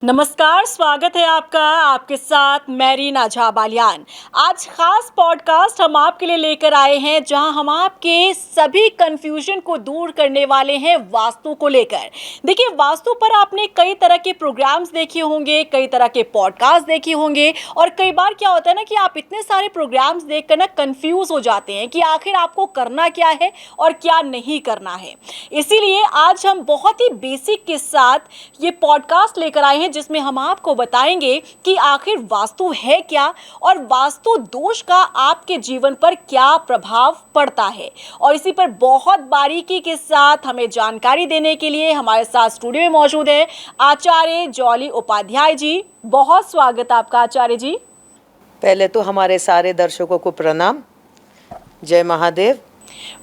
नमस्कार, स्वागत है आपका। आपके साथ मैं रीना झा बालियान। आज खास पॉडकास्ट हम आपके लिए लेकर आए हैं जहां हम आपके सभी कंफ्यूजन को दूर करने वाले हैं वास्तु को लेकर। देखिए, वास्तु पर आपने कई तरह के प्रोग्राम्स देखे होंगे, कई तरह के पॉडकास्ट देखे होंगे और कई बार क्या होता है ना कि आप इतने सारे प्रोग्राम्स देखकर ना कंफ्यूज हो जाते हैं कि आखिर आपको करना क्या है और क्या नहीं करना है। इसीलिए आज हम बहुत ही बेसिक के साथ ये पॉडकास्ट लेकर आए हैं जिसमें हम आपको बताएंगे कि आखिर वास्तु है क्या और वास्तु दोष का आपके जीवन पर क्या प्रभाव पड़ता है। और इसी पर बहुत बारीकी के साथ हमें जानकारी देने के लिए हमारे साथ स्टूडियो में मौजूद है आचार्य जॉली उपाध्याय जी। बहुत स्वागत आपका आचार्य जी। पहले तो हमारे सारे दर्शकों को प्रणाम। जय महादेव।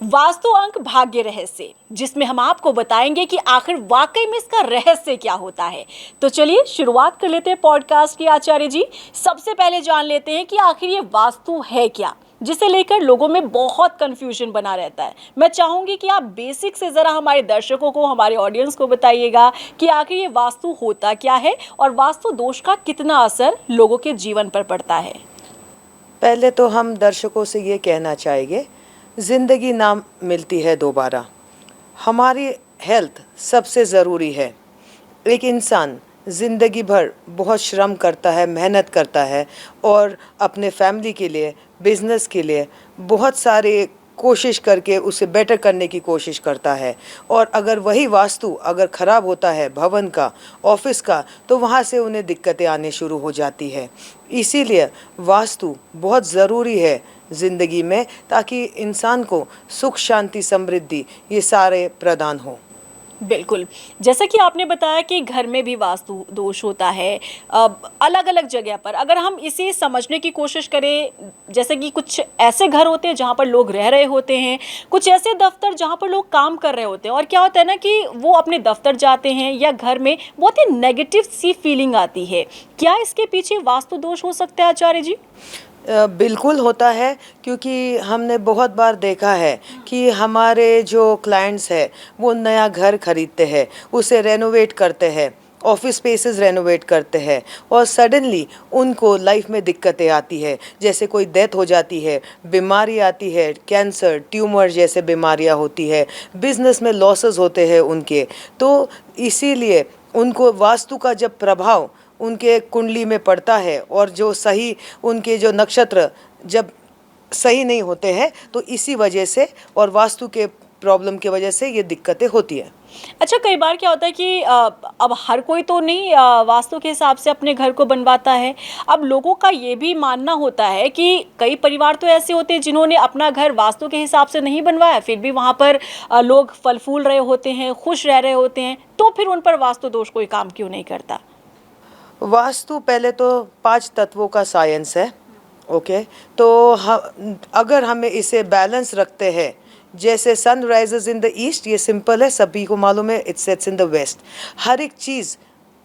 वास्तु अंक भाग्य रहस्य, जिसमें हम आपको बताएंगे कि आखिर वाकई में इसका रहस्य क्या होता है। तो चलिए शुरुआत कर लेते हैं पॉडकास्ट की आचार्य जी। सबसे पहले जान लेते हैं कि आखिर ये वास्तु है क्या, जिसे लेकर लोगों में बहुत कंफ्यूजन बना रहता है। मैं चाहूंगी कि आप बेसिक से जरा हमारे दर्शकों को, हमारे ऑडियंस को बताइएगा कि आखिर ये वास्तु होता क्या है और वास्तु दोष का कितना असर लोगों के जीवन पर पड़ता है। पहले तो हम दर्शकों से ये कहना चाहेंगे, ज़िंदगी ना मिलती है दोबारा। हमारी हेल्थ सबसे ज़रूरी है। एक इंसान ज़िंदगी भर बहुत श्रम करता है, मेहनत करता है और अपने फैमिली के लिए, बिजनेस के लिए बहुत सारे कोशिश करके उसे बेटर करने की कोशिश करता है। और अगर वही वास्तु अगर ख़राब होता है भवन का, ऑफिस का, तो वहाँ से उन्हें दिक्कतें आने शुरू हो जाती है। इसीलिए वास्तु बहुत ज़रूरी है ज़िंदगी में, ताकि इंसान को सुख, शांति, समृद्धि ये सारे प्रदान हो। बिल्कुल, जैसा कि आपने बताया कि घर में भी वास्तु दोष होता है अलग अलग जगह पर। अगर हम इसे समझने की कोशिश करें, जैसे कि कुछ ऐसे घर होते हैं जहाँ पर लोग रह रहे होते हैं, कुछ ऐसे दफ्तर जहाँ पर लोग काम कर रहे होते हैं, और क्या होता है ना कि वो अपने दफ्तर जाते हैं या घर में बहुत ही नेगेटिव सी फीलिंग आती है। क्या इसके पीछे वास्तु दोष हो सकता है आचार्य जी? बिल्कुल होता है, क्योंकि हमने बहुत बार देखा है कि हमारे जो क्लाइंट्स हैं वो नया घर खरीदते हैं, उसे रेनोवेट करते हैं, ऑफिस स्पेसेस रेनोवेट करते हैं और सडनली उनको लाइफ में दिक्कतें आती है। जैसे कोई डेथ हो जाती है, बीमारी आती है, कैंसर, ट्यूमर जैसे बीमारियां होती है, बिजनेस में लॉसेस होते हैं उनके। तो इसीलिए उनको वास्तु का जब प्रभाव उनके कुंडली में पड़ता है और जो सही उनके जो नक्षत्र जब सही नहीं होते हैं, तो इसी वजह से और वास्तु के प्रॉब्लम की वजह से ये दिक्कतें होती है। अच्छा, कई बार क्या होता है कि अब हर कोई तो नहीं वास्तु के हिसाब से अपने घर को बनवाता है। अब लोगों का ये भी मानना होता है कि कई परिवार तो ऐसे होते हैं जिन्होंने अपना घर वास्तु के हिसाब से नहीं बनवाया, फिर भी वहाँ पर लोग फल फूल रहे होते हैं, खुश रह रहे होते हैं, तो फिर उन पर वास्तु दोष कोई काम क्यों नहीं करता? वास्तु पहले तो 5 तत्वों का साइंस है। ओके, तो अगर हमें इसे बैलेंस रखते हैं, जैसे sun rises in the east, ये सिंपल है, सभी को मालूम है, it sets in the west. हर एक चीज़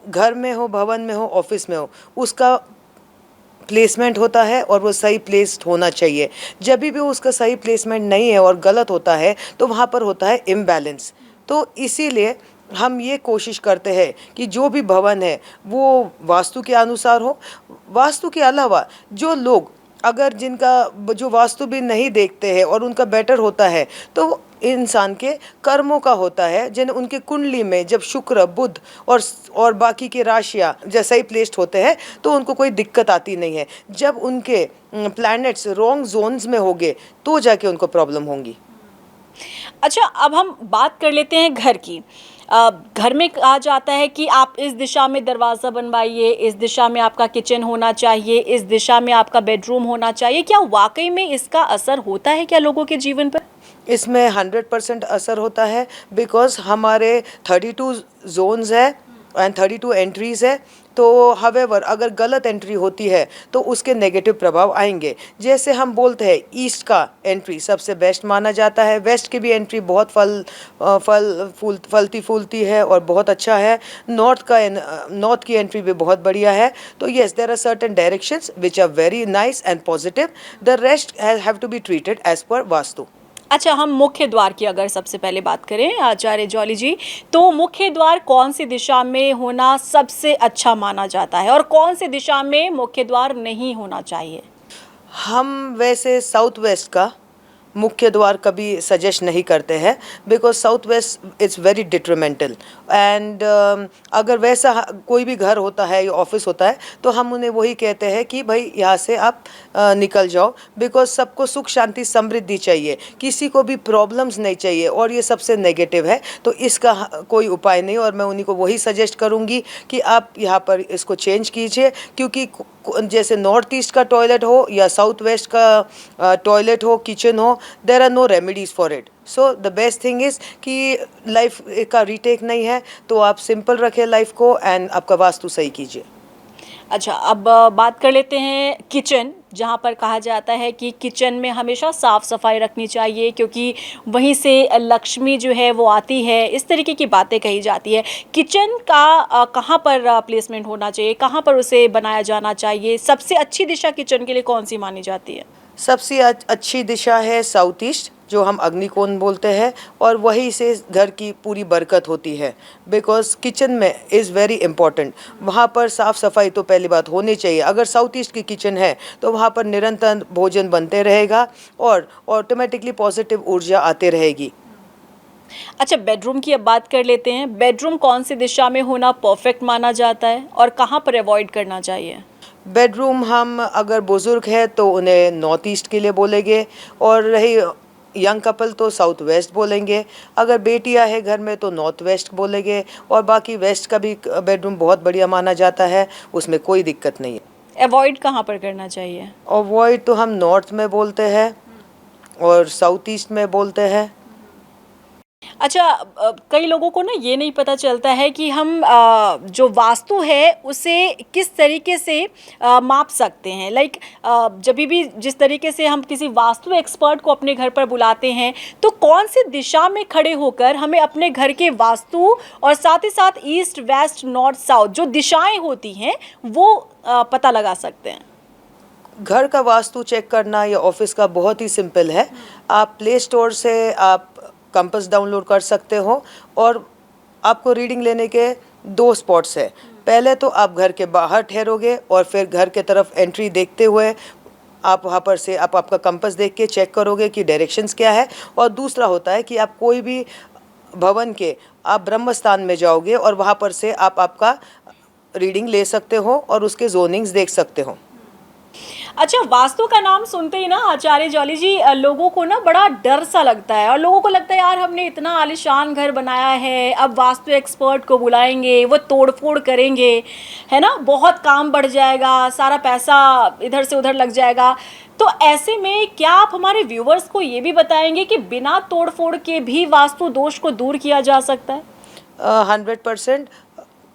घर में हो, भवन में हो, ऑफिस में हो, उसका प्लेसमेंट होता है और वो सही प्लेस्ड होना चाहिए। जब भी उसका सही प्लेसमेंट नहीं है और गलत होता है, तो वहाँ पर होता है इम्बैलेंस। तो इसीलिए हम ये कोशिश करते हैं कि जो भी भवन है वो वास्तु के अनुसार हो। वास्तु के अलावा जो लोग अगर जिनका जो वास्तु भी नहीं देखते हैं और उनका बेटर होता है, तो इंसान के कर्मों का होता है, जिन उनके कुंडली में जब शुक्र, बुध और बाकी के राशियाँ जैसा ही प्लेस्ड होते हैं, तो उनको कोई दिक्कत आती नहीं है। जब उनके प्लैनेट्स रॉन्ग जोन्स में होंगे, तो जाके उनको प्रॉब्लम होंगी। अच्छा, अब हम बात कर लेते हैं घर की। घर में कहा जाता है कि आप इस दिशा में दरवाज़ा बनवाइए, इस दिशा में आपका किचन होना चाहिए, इस दिशा में आपका बेडरूम होना चाहिए। क्या वाकई में इसका असर होता है क्या लोगों के जीवन पर? इसमें 100% असर होता है, बिकॉज हमारे 32 जोन्स है एंड 32 एंट्रीज़ है। तो हवेवर अगर गलत एंट्री होती है तो उसके नेगेटिव प्रभाव आएंगे। जैसे हम बोलते हैं ईस्ट का एंट्री सबसे बेस्ट माना जाता है, वेस्ट की भी एंट्री बहुत फलती फूलती है और बहुत अच्छा है, नॉर्थ की एंट्री भी बहुत बढ़िया है। तो yes, there are certain directions which are very nice and positive. The rest have to be treated as per vastu. अच्छा, हम मुख्य द्वार की अगर सबसे पहले बात करें आचार्य जॉली जी, तो मुख्य द्वार कौन सी दिशा में होना सबसे अच्छा माना जाता है और कौन सी दिशा में मुख्य द्वार नहीं होना चाहिए? हम वैसे साउथ वेस्ट का मुख्य द्वार कभी सजेस्ट नहीं करते हैं, because south west it's very detrimental and अगर वैसा कोई भी घर होता है या ऑफिस होता है तो हम उन्हें वही कहते हैं कि भाई यहाँ से आप निकल जाओ, बिकॉज सबको सुख शांति समृद्धि चाहिए, किसी को भी प्रॉब्लम्स नहीं चाहिए और ये सबसे नेगेटिव है। तो इसका कोई उपाय नहीं और मैं उन्हीं को वही सजेस्ट करूँगी कि आप यहाँ पर इसको चेंज कीजिए, क्योंकि जैसे नॉर्थ ईस्ट का टॉयलेट हो या साउथ वेस्ट का टॉयलेट हो, किचन हो, there are no remedies for it. So the best thing is कि लाइफ का रीटेक नहीं है, तो आप सिंपल रखें लाइफ को एंड आपका वास्तु सही कीजिए। अच्छा, अब बात कर लेते हैं किचन, जहाँ पर कहा जाता है कि किचन में हमेशा साफ़ सफाई रखनी चाहिए क्योंकि वहीं से लक्ष्मी जो है वो आती है, इस तरीके की बातें कही जाती है। किचन का कहाँ पर प्लेसमेंट होना चाहिए, कहाँ पर उसे बनाया जाना चाहिए? सबसे अच्छी दिशा किचन के लिए कौन सी मानी जाती है? सबसे अच्छी दिशा है साउथ ईस्ट, जो हम अग्निकोण बोलते हैं, और वहीं से घर की पूरी बरकत होती है, बिकॉज किचन में इज़ वेरी इम्पॉर्टेंट। वहाँ पर साफ़ सफाई तो पहली बात होनी चाहिए। अगर साउथ ईस्ट की किचन है तो वहाँ पर निरंतर भोजन बनते रहेगा और ऑटोमेटिकली पॉजिटिव ऊर्जा आते रहेगी। अच्छा, बेडरूम की अब बात कर लेते हैं। बेडरूम कौन सी दिशा में होना परफेक्ट माना जाता है और कहाँ पर अवॉइड करना चाहिए? बेडरूम हम अगर बुज़ुर्ग हैं तो उन्हें नॉर्थ ईस्ट के लिए बोलेंगे, और रही यंग कपल तो साउथ वेस्ट बोलेंगे। अगर बेटियां है घर में तो नॉर्थ वेस्ट बोलेंगे, और बाकी वेस्ट का भी बेडरूम बहुत बढ़िया माना जाता है, उसमें कोई दिक्कत नहीं है। अवॉइड कहाँ पर करना चाहिए? अवॉइड तो हम नॉर्थ में बोलते हैं और साउथ ईस्ट में बोलते हैं। अच्छा, कई लोगों को ना ये नहीं पता चलता है कि हम जो वास्तु है उसे किस तरीके से माप सकते हैं। लाइक जब भी जिस तरीके से हम किसी वास्तु एक्सपर्ट को अपने घर पर बुलाते हैं, तो कौन सी दिशा में खड़े होकर हमें अपने घर के वास्तु और साथ ही साथ ईस्ट वेस्ट नॉर्थ साउथ जो दिशाएं होती हैं वो पता लगा सकते हैं? घर का वास्तु चेक करना या ऑफिस का बहुत ही सिंपल है। आप प्ले स्टोर से आप कंपास डाउनलोड कर सकते हो, और आपको रीडिंग लेने के 2 स्पॉट्स है। पहले तो आप घर के बाहर ठहरोगे और फिर घर के तरफ एंट्री देखते हुए आप वहाँ पर से आप आपका कंपास देख के चेक करोगे कि डायरेक्शंस क्या है। और दूसरा होता है कि आप कोई भी भवन के आप ब्रह्म स्थान में जाओगे और वहाँ पर से आप आपका रीडिंग ले सकते हो और उसके जोनिंग्स देख सकते हो। अच्छा, वास्तु का नाम सुनते ही ना आचार्य जॉली जी, लोगों को ना बड़ा डर सा लगता है और लोगों को लगता है यार हमने इतना आलीशान घर बनाया है, अब वास्तु एक्सपर्ट को बुलाएंगे, वो तोड़फोड़ करेंगे, है ना, बहुत काम बढ़ जाएगा, सारा पैसा इधर से उधर लग जाएगा। तो ऐसे में क्या आप हमारे व्यूवर्स को ये भी बताएंगे कि बिना तोड़फोड़ के भी वास्तु दोष को दूर किया जा सकता है? 100%।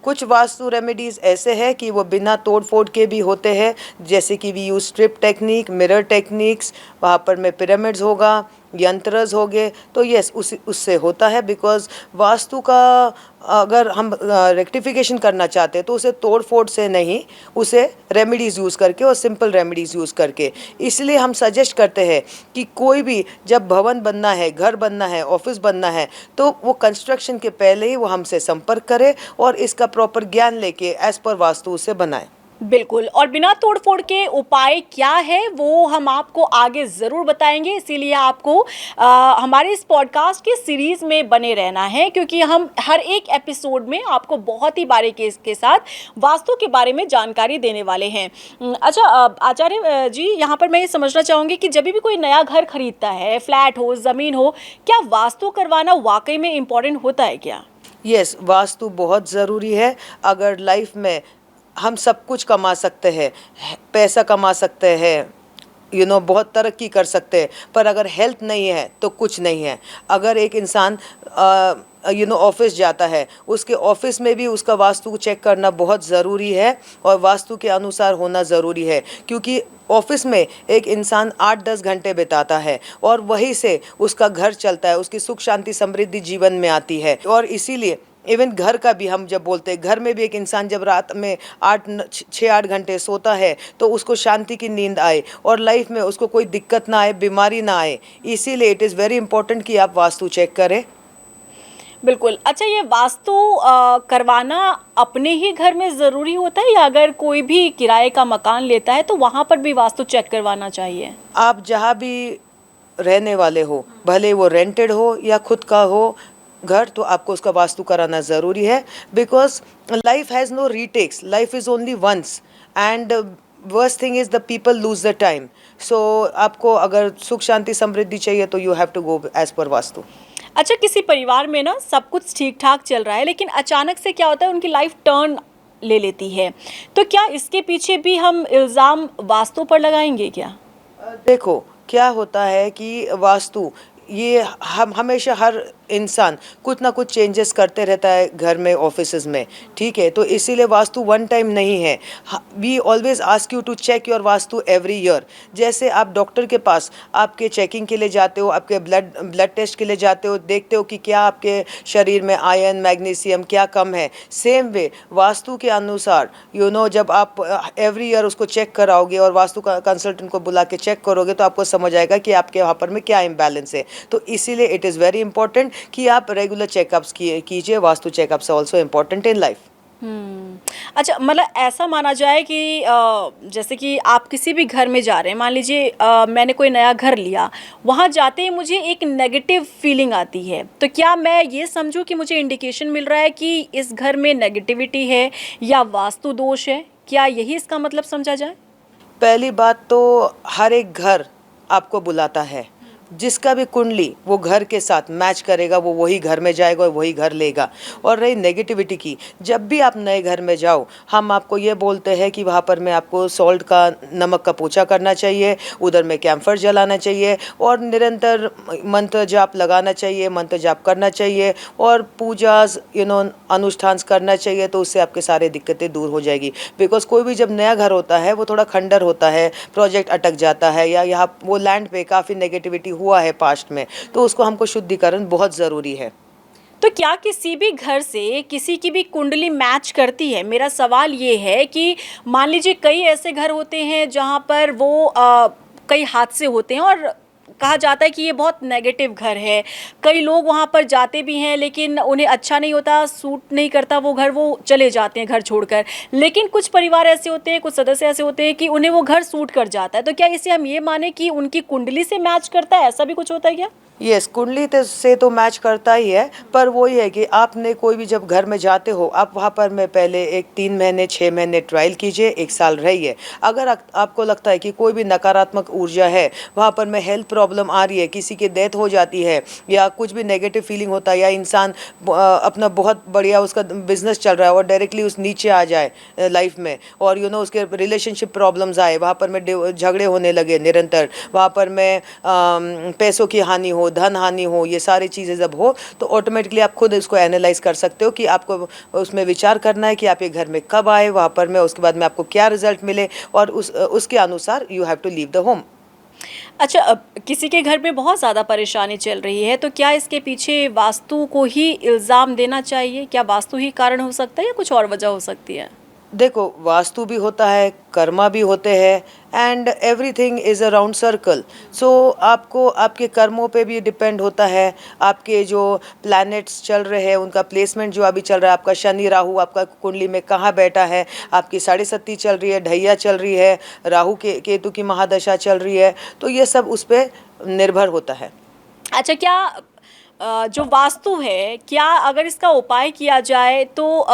कुछ वास्तु रेमेडीज़ ऐसे हैं कि वो बिना तोड़ फोड़ के भी होते हैं, जैसे कि we use strip technique, mirror techniques, वहाँ पर में पिरामिड्स होगा, यंत्रज हो गए, तो यस उससे होता है। बिकॉज वास्तु का अगर हम रेक्टिफिकेशन करना चाहते हैं तो उसे तोड़ फोड़ से नहीं, उसे रेमेडीज़ यूज़ करके और सिंपल रेमेडीज़ यूज़ करके। इसलिए हम सजेस्ट करते हैं कि कोई भी जब भवन बनना है, घर बनना है, ऑफिस बनना है, तो वो कंस्ट्रक्शन के पहले ही वो हमसे संपर्क करे और इसका प्रॉपर ज्ञान लेके एज पर वास्तु उसे बनाए। बिल्कुल, और बिना तोड़फोड़ के उपाय क्या है वो हम आपको आगे ज़रूर बताएंगे, इसीलिए आपको हमारे इस पॉडकास्ट के सीरीज़ में बने रहना है, क्योंकि हम हर एक एपिसोड में आपको बहुत ही बारीकी के साथ वास्तु के बारे में जानकारी देने वाले हैं। अच्छा आचार्य जी, यहाँ पर मैं ये समझना चाहूँगी कि जब भी कोई नया घर खरीदता है, फ्लैट हो, ज़मीन हो, क्या वास्तु करवाना वाकई में इम्पॉर्टेंट होता है क्या? यस, वास्तु बहुत ज़रूरी है। अगर लाइफ में हम सब कुछ कमा सकते हैं, पैसा कमा सकते हैं, बहुत तरक्की कर सकते हैं, पर अगर हेल्थ नहीं है तो कुछ नहीं है। अगर एक इंसान ऑफिस जाता है, उसके ऑफिस में भी उसका वास्तु चेक करना बहुत ज़रूरी है और वास्तु के अनुसार होना ज़रूरी है, क्योंकि ऑफिस में एक इंसान 8-10 घंटे बिताता है और वहीं से उसका घर चलता है, उसकी सुख शांति समृद्धि जीवन में आती है। और इसीलिए इवन घर का भी हम जब बोलते हैं, घर में भी एक इंसान जब रात में 6-8 घंटे सोता है तो उसको शांति की नींद आए और लाइफ में उसको कोई दिक्कत ना आए, बीमारी ना आए। इसीलिए इट इज़ वेरी इंपॉर्टेंट कि आप वास्तु चेक करें। बिल्कुल। अच्छा, ये वास्तु करवाना अपने ही घर में ज़रूरी होता है या अगर कोई भी किराए का मकान लेता है तो वहाँ पर भी वास्तु चेक करवाना चाहिए? आप जहाँ भी रहने वाले हो, भले वो रेंटेड हो या खुद का हो घर, तो आपको उसका वास्तु कराना ज़रूरी है। Because life has no retakes, life is only once and worst thing is the people lose the time. So आपको अगर सुख शांति समृद्धि चाहिए तो you have to go as per vastu. अच्छा, किसी परिवार में ना सब कुछ ठीक ठाक चल रहा है लेकिन अचानक से क्या होता है, उनकी लाइफ टर्न ले लेती है, तो क्या इसके पीछे भी हम इल्ज़ाम वास्तु पर लगाएंगे क्या? देखो क्या होता है कि वास्तु, ये हम हमेशा हर इंसान कुछ ना कुछ चेंजेस करते रहता है घर में, ऑफिसेज में, ठीक है। तो इसीलिए वास्तु वन टाइम नहीं है। We always ask you to check your vastu every year. जैसे आप डॉक्टर के पास आपके चेकिंग के लिए जाते हो, आपके ब्लड टेस्ट के लिए जाते हो, देखते हो कि क्या आपके शरीर में आयरन, मैग्नीशियम क्या कम है, सेम वे वास्तु के अनुसार जब आप एवरी ईयर उसको चेक कराओगे और वास्तु का कंसल्टेंट को बुला के चेक करोगे तो आपको समझ आएगा कि आपके वहाँ पर में क्या इम्बैलेंस है। तो इसीलिए इट इज़ वेरी इंपॉर्टेंट कि आप रेगुलर चेकअप्स कीजिए। Vastu checkups also important in life. अच्छा, मतलब ऐसा माना जाए कि जैसे कि आप किसी भी घर में जा रहे हैं, मान लीजिए मैंने कोई नया घर लिया, वहाँ जाते ही मुझे एक नेगेटिव फीलिंग आती है, तो क्या मैं ये समझूं कि मुझे इंडिकेशन मिल रहा है कि इस घर में नेगेटिविटी है या वास्तु दोष है? क्या यही इसका मतलब समझा जाए? पहली बात तो हर एक घर आपको बुलाता है। जिसका भी कुंडली वो घर के साथ मैच करेगा वो वही घर में जाएगा और वही घर लेगा। और रही नेगेटिविटी की, जब भी आप नए घर में जाओ हम आपको ये बोलते हैं कि वहाँ पर में आपको सॉल्ट का, नमक का पोछा करना चाहिए, उधर में कैम्फर जलाना चाहिए और निरंतर मंत्र जाप लगाना चाहिए, मंत्र जाप करना चाहिए और पूजा अनुष्ठान करना चाहिए। तो उससे आपके सारे दिक्कतें दूर हो जाएगी। बिकॉज कोई भी जब नया घर होता है वो थोड़ा खंडर होता है, प्रोजेक्ट अटक जाता है या यहाँ वो लैंड पे काफ़ी नेगेटिविटी हुआ है पास्ट में, तो उसको हमको शुद्धिकरण बहुत ज़रूरी है। तो क्या किसी भी घर से किसी की भी कुंडली मैच करती है? मेरा सवाल ये है कि मान लीजिए कई ऐसे घर होते हैं जहाँ पर वो कई हादसे होते हैं और कहा जाता है कि ये बहुत नेगेटिव घर है, कई लोग वहाँ पर जाते भी हैं लेकिन उन्हें अच्छा नहीं होता, सूट नहीं करता वो घर, वो चले जाते हैं घर छोड़कर। लेकिन कुछ परिवार ऐसे होते हैं, कुछ सदस्य ऐसे होते हैं कि उन्हें वो घर सूट कर जाता है, तो क्या इसे हम ये माने कि उनकी कुंडली से मैच करता है? ऐसा भी कुछ होता है क्या? यस, कुंडली से तो मैच करता ही है, पर वही है कि आपने कोई भी जब घर में जाते हो आप वहाँ पर में पहले एक 3 महीने 6 महीने ट्रायल कीजिए, 1 साल रहिए। अगर आपको लगता है कि कोई भी नकारात्मक ऊर्जा है वहाँ पर में, हेल्थ प्रॉब्लम आ रही है, किसी की डेथ हो जाती है या कुछ भी नेगेटिव फीलिंग होता है या इंसान अपना बहुत बढ़िया उसका बिजनेस चल रहा है और डायरेक्टली उस नीचे आ जाए लाइफ में और उसके रिलेशनशिप प्रॉब्लम्स आए, वहाँ पर में झगड़े होने लगे निरंतर, वहाँ पर में पैसों की हानि हो, धन हानि हो, ये सारी चीज़ें जब हो तो ऑटोमेटिकली आप खुद इसको एनालाइज कर सकते हो कि आपको उसमें विचार करना है कि आप ये घर में कब आए, वहाँ पर में उसके बाद में आपको क्या रिजल्ट मिले और उसके अनुसार you have to leave the home. अच्छा, अब किसी के घर में बहुत ज़्यादा परेशानी चल रही है, तो क्या इसके पीछे वास्तु को ही इल्ज़ाम देना चाहिए? क्या वास्तु ही कारण हो सकता है या कुछ और वजह हो सकती है? देखो, वास्तु भी होता है, कर्मा भी होते हैं and everything is a round circle. So आपको आपके कर्मों पे भी डिपेंड होता है, आपके जो प्लैनेट्स चल रहे हैं उनका प्लेसमेंट जो अभी चल रहा है, आपका शनि राहु आपका कुंडली में कहाँ बैठा है, आपकी 7.5 चल रही है, ढैया चल रही है, राहु के केतु की महादशा चल रही है, तो ये सब उस पर निर्भर होता है। अच्छा, क्या जो वास्तु है, क्या अगर इसका उपाय किया जाए तो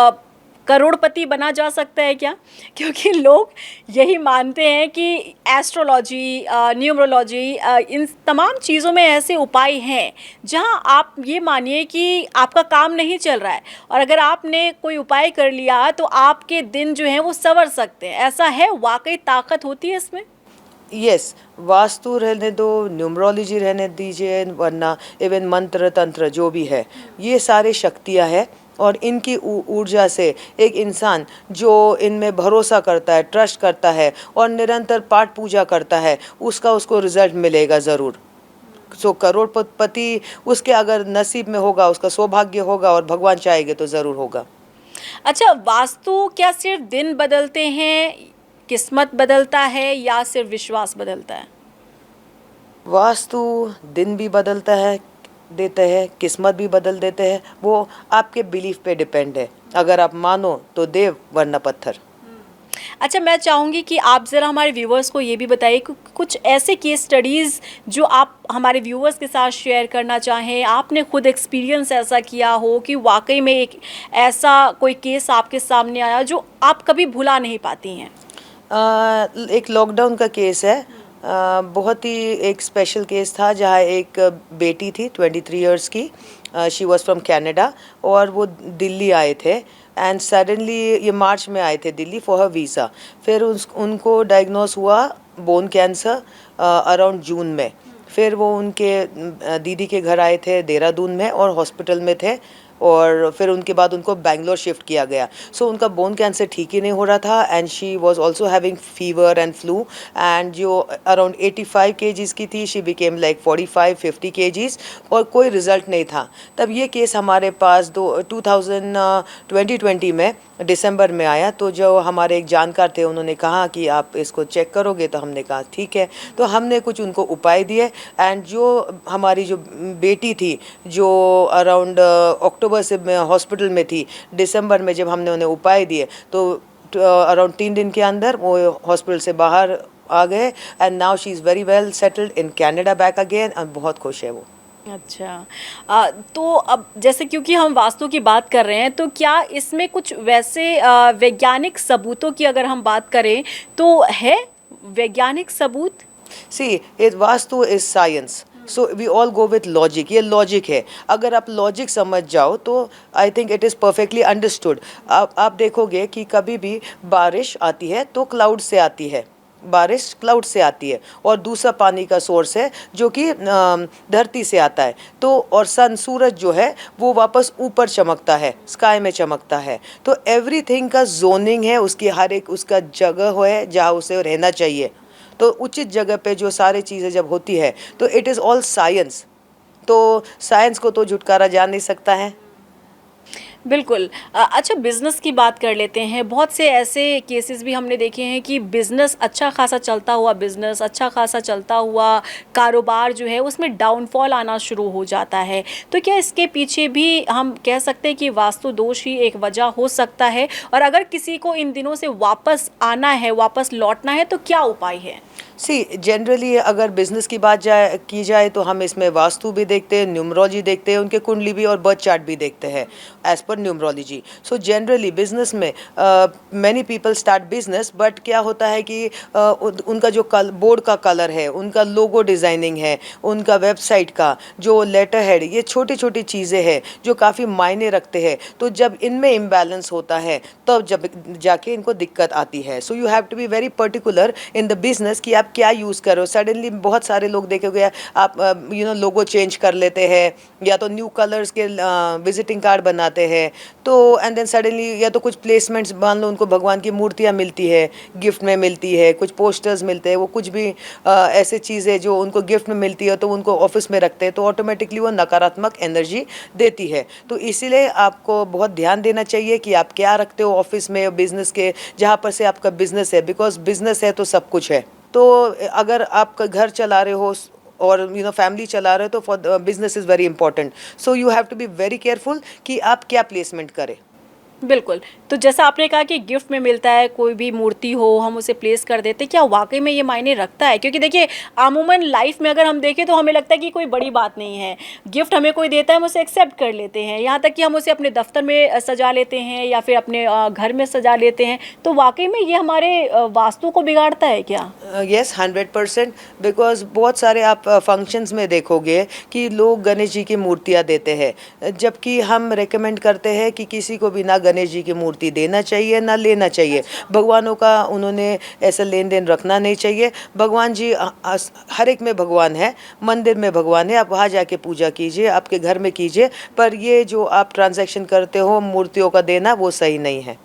करोड़पति बना जा सकता है क्या? क्योंकि लोग यही मानते हैं कि एस्ट्रोलॉजी, न्यूमरोलॉजी, इन तमाम चीज़ों में ऐसे उपाय हैं जहां आप ये मानिए कि आपका काम नहीं चल रहा है और अगर आपने कोई उपाय कर लिया तो आपके दिन जो हैं वो संवर सकते हैं। ऐसा है? वाकई ताकत होती है इसमें? यस, वास्तु रहने दो, न्यूमरोलॉजी रहने दीजिए, वरना इवन मंत्र तंत्र जो भी है, ये सारे शक्तियाँ हैं और इनकी ऊर्जा से एक इंसान जो इनमें भरोसा करता है, ट्रस्ट करता है और निरंतर पाठ पूजा करता है, उसको रिजल्ट मिलेगा ज़रूर। सो करोड़पति उसके अगर नसीब में होगा, उसका सौभाग्य होगा और भगवान चाहेंगे तो ज़रूर होगा। अच्छा, वास्तु क्या सिर्फ दिन बदलते हैं, किस्मत बदलता है या सिर्फ विश्वास बदलता है? वास्तु दिन भी बदलता है देते हैं, किस्मत भी बदल देते हैं, वो आपके बिलीफ पे डिपेंड है। अगर आप मानो तो देव, वरना पत्थर। अच्छा, मैं चाहूँगी कि आप ज़रा हमारे व्यूवर्स को ये भी बताइए कि कुछ ऐसे केस स्टडीज़ जो आप हमारे व्यूवर्स के साथ शेयर करना चाहें, आपने खुद एक्सपीरियंस ऐसा किया हो कि वाकई में एक ऐसा कोई केस आपके सामने आया जो आप कभी भुला नहीं पाती हैं। एक लॉकडाउन का केस है। बहुत ही एक स्पेशल केस था जहाँ एक बेटी थी 23 इयर्स की। शी वॉज फ्रॉम कनाडा और वो दिल्ली आए थे एंड सडनली ये मार्च में आए थे दिल्ली फॉर हर वीज़ा। फिर उनको डायग्नोस हुआ बोन कैंसर अराउंड जून में। फिर वो उनके दीदी के घर आए थे देहरादून में और हॉस्पिटल में थे और फिर उनके बाद उनको बेंगलोर शिफ्ट किया गया। सो उनका बोन कैंसर ठीक ही नहीं हो रहा था and she was also having fever and flu and जो अराउंड 85 केजीज़ की थी शी बिकेम लाइक 45-50 केजीज़ और कोई रिज़ल्ट नहीं था। तब ये केस हमारे पास 2020 में दिसंबर में आया। तो जो हमारे एक जानकार थे उन्होंने कहा कि आप इसको चेक करोगे, तो हमने कहा ठीक है। तो हमने कुछ उनको उपाय दिए एंड जो हमारी जो बेटी थी जो अराउंड अक्टूबर से हॉस्पिटल में थी, दिसंबर में जब हमने उन्हें उपाय दिए तो अराउंड 3 दिन के अंदर वो हॉस्पिटल से बाहर आ गए and now she is very well settled in Canada back again और बहुत खुश है वो। अच्छा, तो अब जैसे क्योंकि हम वास्तु की बात कर रहे हैं, तो क्या इसमें कुछ वैसे वैज्ञानिक सबूतों की अगर हम बात करें तो है वैज्ञानिक सबूत? See it vastu is science, so we all go with logic. ये लॉजिक है, अगर आप लॉजिक समझ जाओ तो I think it is perfectly understood. आप देखोगे कि कभी भी बारिश आती है तो क्लाउड से आती है, बारिश क्लाउड से आती है और दूसरा पानी का सोर्स है जो कि धरती से आता है। तो और सन सूरज जो है वो वापस ऊपर चमकता है, स्काई में चमकता है। तो एवरीथिंग का जोनिंग है, उसकी हर एक उसका जगह है जहाँ उसे रहना चाहिए। तो उचित जगह पे जो सारी चीज़ें जब होती है तो इट इज़ ऑल साइंस। तो साइंस को तो झुटकारा जा नहीं सकता है। बिल्कुल। अच्छा, बिज़नेस की बात कर लेते हैं। बहुत से ऐसे केसेस भी हमने देखे हैं कि बिज़नेस अच्छा खासा चलता हुआ बिज़नेस, अच्छा खासा चलता हुआ कारोबार जो है उसमें डाउनफॉल आना शुरू हो जाता है। तो क्या इसके पीछे भी हम कह सकते हैं कि वास्तु दोष ही एक वजह हो सकता है? और अगर किसी को इन दिनों से वापस आना है, वापस लौटना है, तो क्या उपाय है? सी जनरली अगर बिज़नेस की बात की जाए तो हम इसमें वास्तु भी देखते हैं, न्यूमरोलॉजी देखते हैं, उनके कुंडली भी और बर्थ चार्ट भी देखते हैं as per numerology. So generally business में many people start business, but क्या होता है कि उनका जो बोर्ड का कलर है, उनका लोगो डिज़ाइनिंग है, उनका वेबसाइट का जो लेटर हेड, ये छोटी छोटी चीज़ें हैं जो काफ़ी मायने रखते हैं। तो जब इनमें इम्बैलेंस होता है तब जब जाके इनको दिक्कत आती है। So you have to be very particular in the business कि आप क्या यूज़ करो। सडनली बहुत सारे लोग देखोगे आप लोगो चेंज कर लेते हैं या तो न्यू कलर्स के विजिटिंग कार्ड बनाते हैं। तो एंड देन सडनली या तो कुछ प्लेसमेंट्स, मान लो उनको भगवान की मूर्तियाँ मिलती है, गिफ्ट में मिलती है, कुछ पोस्टर्स मिलते हैं, वो कुछ भी ऐसे चीज़ें जो उनको गिफ्ट में मिलती है तो उनको ऑफिस में रखते हैं, तो ऑटोमेटिकली वो नकारात्मक एनर्जी देती है। तो इसीलिए आपको बहुत ध्यान देना चाहिए कि आप क्या रखते हो ऑफिस में, बिज़नेस के जहाँ पर से आपका बिज़नेस है, बिकॉज बिज़नेस है तो सब कुछ है। तो अगर आप घर चला रहे हो और फैमिली चला रहे हो तो for business is very important. So you have to be very careful कि आप क्या प्लेसमेंट करें। बिल्कुल। तो जैसा आपने कहा कि गिफ्ट में मिलता है, कोई भी मूर्ति हो हम उसे प्लेस कर देते हैं, क्या वाक़ई में ये मायने रखता है? क्योंकि देखिए अमूमन लाइफ़ में अगर हम देखें तो हमें लगता है कि कोई बड़ी बात नहीं है। गिफ्ट हमें कोई देता है हम उसे एक्सेप्ट कर लेते हैं, यहाँ तक कि हम उसे अपने दफ़्तर में सजा लेते हैं या फिर अपने घर में सजा लेते हैं। तो वाक़ई में ये हमारे वास्तु को बिगाड़ता है क्या? येस 100%। बिकॉज बहुत सारे आप फंक्शंस में देखोगे कि लोग गणेश जी की मूर्तियाँ देते हैं, जबकि हम रेकमेंड करते हैं कि किसी को भी ना गणेश जी की मूर्ति देना चाहिए ना लेना चाहिए। भगवानों का उन्होंने ऐसा लेन देन रखना नहीं चाहिए। भगवान जी हर एक में भगवान है, मंदिर में भगवान है, आप वहाँ जाके पूजा कीजिए, आपके घर में कीजिए, पर ये जो आप ट्रांजैक्शन करते हो मूर्तियों का देना वो सही नहीं है।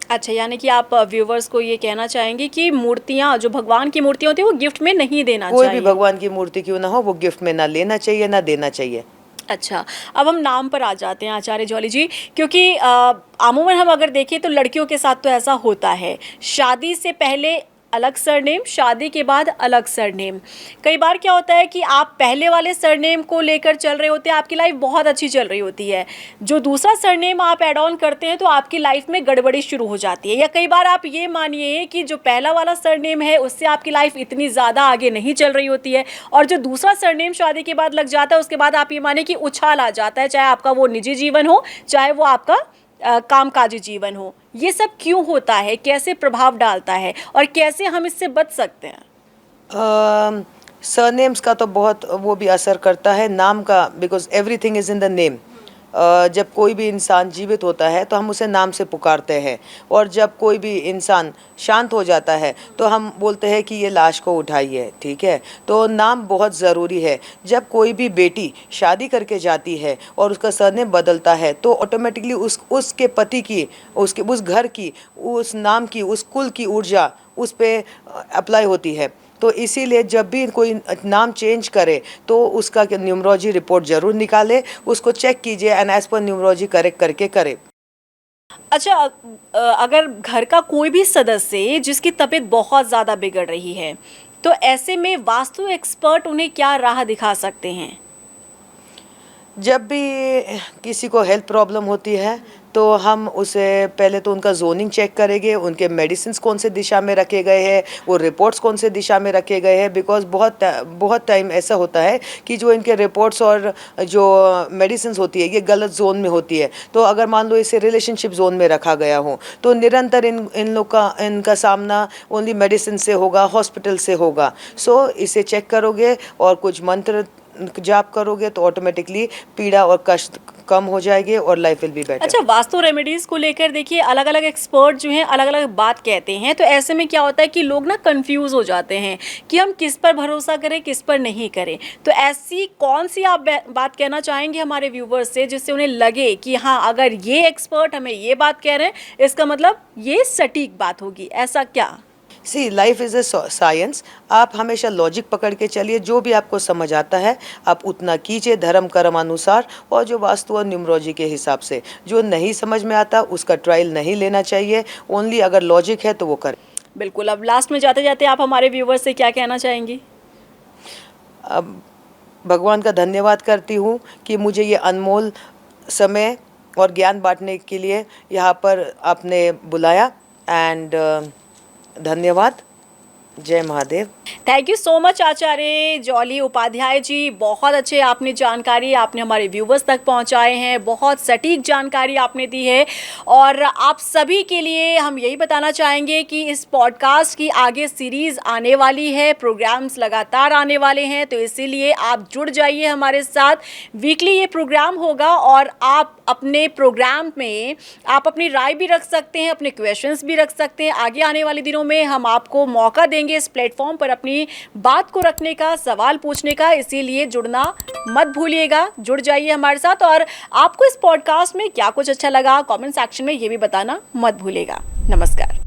अच्छा, यानी कि आप व्यूवर्स को ये कहना चाहेंगे कि मूर्तियाँ जो भगवान की मूर्तियाँ होती हैं वो गिफ्ट में नहीं देना कोई भी चाहिए। भगवान की मूर्ति क्यों ना हो, वो गिफ्ट में ना लेना चाहिए ना देना चाहिए। अच्छा, अब हम नाम पर आ जाते हैं आचार्य जॉली जी, क्योंकि अमूमन हम अगर देखें तो लड़कियों के साथ तो ऐसा होता है, शादी से पहले अलग सरनेम, शादी के बाद अलग सरनेम। कई बार क्या होता है कि आप पहले वाले सरनेम को लेकर चल रहे होते हैं, आपकी लाइफ बहुत अच्छी चल रही होती है, जो दूसरा सरनेम आप ऐड ऑन करते हैं तो आपकी लाइफ में गड़बड़ी शुरू हो जाती है। या कई बार आप ये मानिए कि जो पहला वाला सरनेम है उससे आपकी लाइफ इतनी ज़्यादा आगे नहीं चल रही होती है, और जो दूसरा सरनेम शादी के बाद लग जाता है उसके बाद आप ये मानिए कि उछाल आ जाता है, चाहे आपका वो निजी जीवन हो, चाहे वो आपका कामकाजी जीवन हो। ये सब क्यों होता है, कैसे प्रभाव डालता है और कैसे हम इससे बच सकते हैं? सरनेम्स का तो बहुत वो भी असर करता है, नाम का, because everything is in the name. जब कोई भी इंसान जीवित होता है तो हम उसे नाम से पुकारते हैं, और जब कोई भी इंसान शांत हो जाता है तो हम बोलते हैं कि ये लाश को उठाइए, ठीक है। तो नाम बहुत ज़रूरी है। जब कोई भी बेटी शादी करके जाती है और उसका सरनेम बदलता है तो ऑटोमेटिकली उसके पति की, उसके उस घर की, उस नाम की, उस कुल की ऊर्जा उस पर अप्लाई होती है। तो इसीलिए जब भी कोई नाम चेंज करे तो उसका न्यूमरोलॉजी रिपोर्ट ज़रूर निकाले, उसको चेक कीजिए and as per numerology correct करके करे। अच्छा, अगर घर का कोई भी सदस्य जिसकी तबीयत बहुत ज़्यादा बिगड़ रही है, तो ऐसे में वास्तु एक्सपर्ट उन्हें क्या राह दिखा सकते हैं? जब भी किसी को हेल्थ प्रॉब्लम होती है तो हम उसे पहले तो उनका जोनिंग चेक करेंगे, उनके मेडिसिन्स कौन से दिशा में रखे गए हैं, वो रिपोर्ट्स कौन से दिशा में रखे गए हैं। बिकॉज बहुत टाइम ऐसा होता है कि जो इनके रिपोर्ट्स और जो मेडिसिन्स होती है ये गलत जोन में होती है। तो अगर मान लो इसे रिलेशनशिप जोन में रखा गया हो तो निरंतर इन लोग का इनका सामना ओनली मेडिसिन से होगा, हॉस्पिटल से होगा। सो इसे चेक करोगे और कुछ मंत्र जाप करोगे तो ऑटोमेटिकली पीड़ा और कष्ट कम हो जाएगी और लाइफ विल बी बेटर। अच्छा, वास्तु रेमेडीज़ को लेकर देखिए अलग अलग एक्सपर्ट जो हैं अलग अलग बात कहते हैं, तो ऐसे में क्या होता है कि लोग ना कंफ्यूज हो जाते हैं कि हम किस पर भरोसा करें, किस पर नहीं करें। तो ऐसी कौन सी आप बात कहना चाहेंगे हमारे व्यूवर्स से जिससे उन्हें लगे कि हाँ, अगर ये एक्सपर्ट हमें ये बात कह रहे हैं इसका मतलब ये सटीक बात होगी, ऐसा क्या? सी लाइफ इज़ ए साइंस। आप हमेशा लॉजिक पकड़ के चलिए, जो भी आपको समझ आता है आप उतना कीजिए धर्म कर्म अनुसार, और जो वास्तु और न्यूमरोलॉजी के हिसाब से। जो नहीं समझ में आता उसका ट्रायल नहीं लेना चाहिए, ओनली अगर लॉजिक है तो वो करें। बिल्कुल। अब लास्ट में जाते जाते आप हमारे व्यूवर्स से क्या कहना चाहेंगी? अब भगवान का धन्यवाद करती हूँ कि मुझे ये अनमोल समय और ज्ञान बांटने के लिए यहाँ पर आपने बुलाया, एंड धन्यवाद। जय Mahadev. Thank you so much Acharya Jolly Upadhyay ji, बहुत अच्छे आपने जानकारी आपने हमारे व्यूवर्स तक पहुंचाए हैं, बहुत सटीक जानकारी आपने दी है। और आप सभी के लिए हम यही बताना चाहेंगे कि इस पॉडकास्ट की आगे सीरीज़ आने वाली है, प्रोग्राम्स लगातार आने वाले हैं, तो इसीलिए आप जुड़ जाइए हमारे साथ। वीकली ये प्रोग्राम होगा और आप अपने प्रोग्राम में आप अपनी राय भी रख सकते हैं, अपने क्वेश्चंस भी रख सकते हैं। आगे आने वाले दिनों में हम आपको मौका देंगे इस प्लेटफॉर्म पर अपनी बात को रखने का, सवाल पूछने का, इसीलिए जुड़ना मत भूलिएगा। जुड़ जाइए हमारे साथ, और आपको इस पॉडकास्ट में क्या कुछ अच्छा लगा कमेंट सेक्शन में ये भी बताना मत भूलिएगा। नमस्कार।